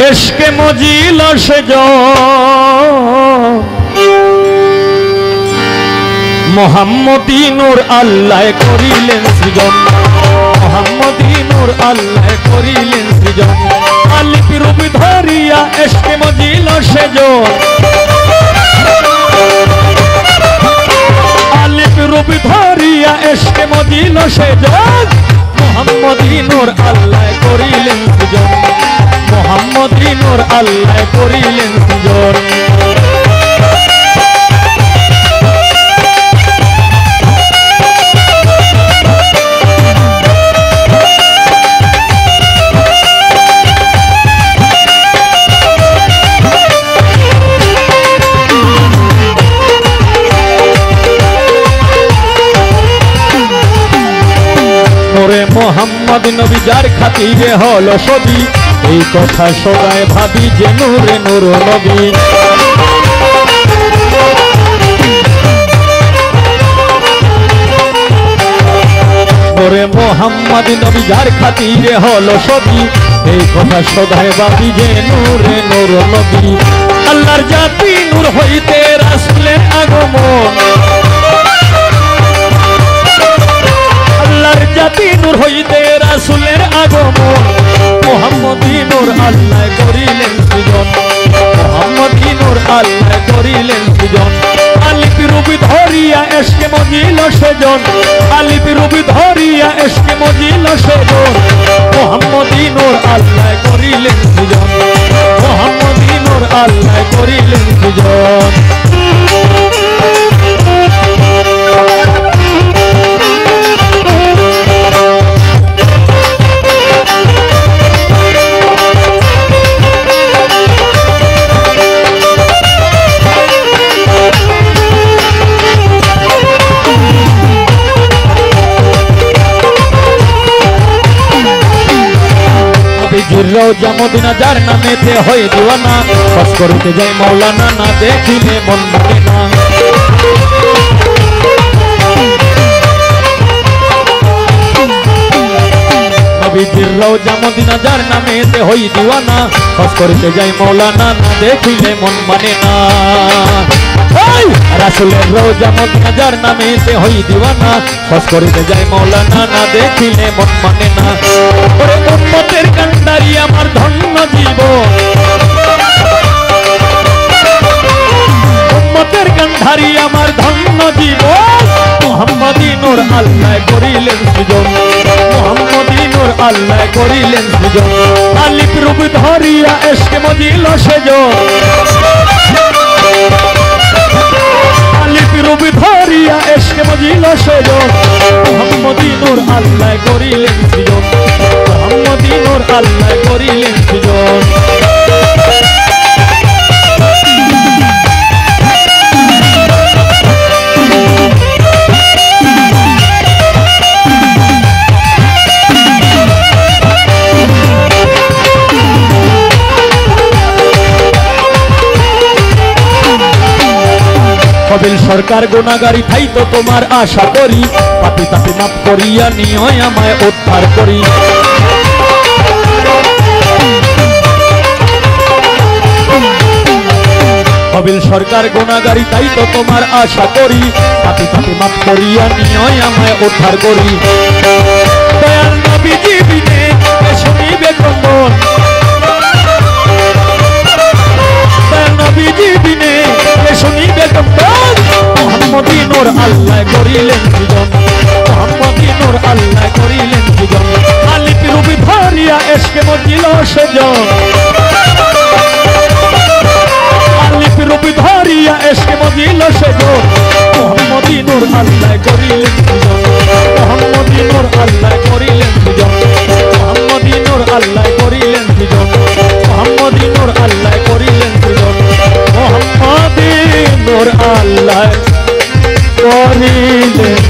এশকে মজিল সেজন মোহাম্মদী নূর আল্লাহ করিলেন সৃজন মোহাম্মদী নূর আল্লাহ করিলেন সৃজন আলিফ রূপ ধরিয়া এশকে মজিল সেজন আলিফ রূপ ধরিয়া এশকে মজিল সেজন মোহাম্মদী নূর আল্লাহ করিলেন সৃজন মোহাম্মদী নূর আল্লাহ করিলেন সৃজন মোহাম্মদ নবী যার খাতিরে হলো ছবি এই কথা সবাই ভাবি যে নূরে নূর নবী ওরে মোহাম্মদ নবী যার খাতিরে হলো ছবি এই কথা সবাই ভাবি যে নূরে নূর নবী আল্লাহর জাতি নূর হইতে রাসূলের আগমন আল্লাহর জাতি নূর হইতে রাসূলের আগমন মোহাম্মদী নূর আল্লাহ করিলেন সৃজন মোহাম্মদী নূর আল্লাহ করিলেন সৃজন আলিফ রূপ ধরিয়া এশকে মজিল সেজন আলিফ রূপ ধরিয়া এশকে মজিল সেজন মোহাম্মদী নূর আল্লাহ করিলেন সৃজন মোহাম্মদী নূর আল্লাহ করিলেন সৃজন রওজা মদিনা যার নামেতে হয় দিওয়ানা হজ করতে যাই মাওলানা না দেখিলে মন মানে না নবীজির রওজা মদিনা যার নামেতে হয় দিওয়ানা হজ করতে যাই মাওলানা না দেখিলে মন মানে না রাসূলের রওজা মদিনা যার নামেতে হয় দিওয়ানা হজ করতে যাই মাওলানা না দেখিলে মন মানে না ওরে উম্মতের কান্ডারি আমার ধন্য জীবন উম্মতের কান্ডারি আমার ধন্য জীবন মোহাম্মদী নূর আল্লাহ করিলেন সৃজন মোহাম্মদী নূর আল্লাহ করিলেন সৃজন আলিফ রূপ ধরিয়া এশকে মজিল সেজন আলিফ রূপ ধরিয়া এশকে মজিল সেজন মোহাম্মদী নূর আল্লাহ করিলেন সৃজন মোহাম্মদী নূর আল্লাহ করিলেন সৃজন কবিল সরকার গুনাহগারি তাই তো তোমার আশা করি পাপী তাপী মাফ করিয়া নিও আমায় উদ্ধার করি কবিল সরকার গুনাহগারি তাই তো তোমার আশা করি পাপী তাপী মাফ করিয়া নিও আমায় উদ্ধার করি দয়াল নবীজি বিনে শুনিবে কম্বন দয়াল নবীজি বিনে শুনিবে কম্বন মোহাম্মদী নূর আল্লাহ করিলেন সৃজন মোহাম্মদী নূর আল্লাহ করিলেন সৃজন আলিফ রূপ ধরিয়া এশকে মজিল সেজন আলিফ রূপ ধরিয়া এশকে মজিল সেজন মোহাম্মদী নূর আল্লাহ করিলেন সৃজন মোহাম্মদী নূর আল্লাহ করিলেন সৃজন মোহাম্মদী নূর আল্লাহ করিলেন সৃজন মোহাম্মদী নূর আল্লাহ করিলেন সৃজন মোহাম্মদী নূর আল্লাহ করিলেন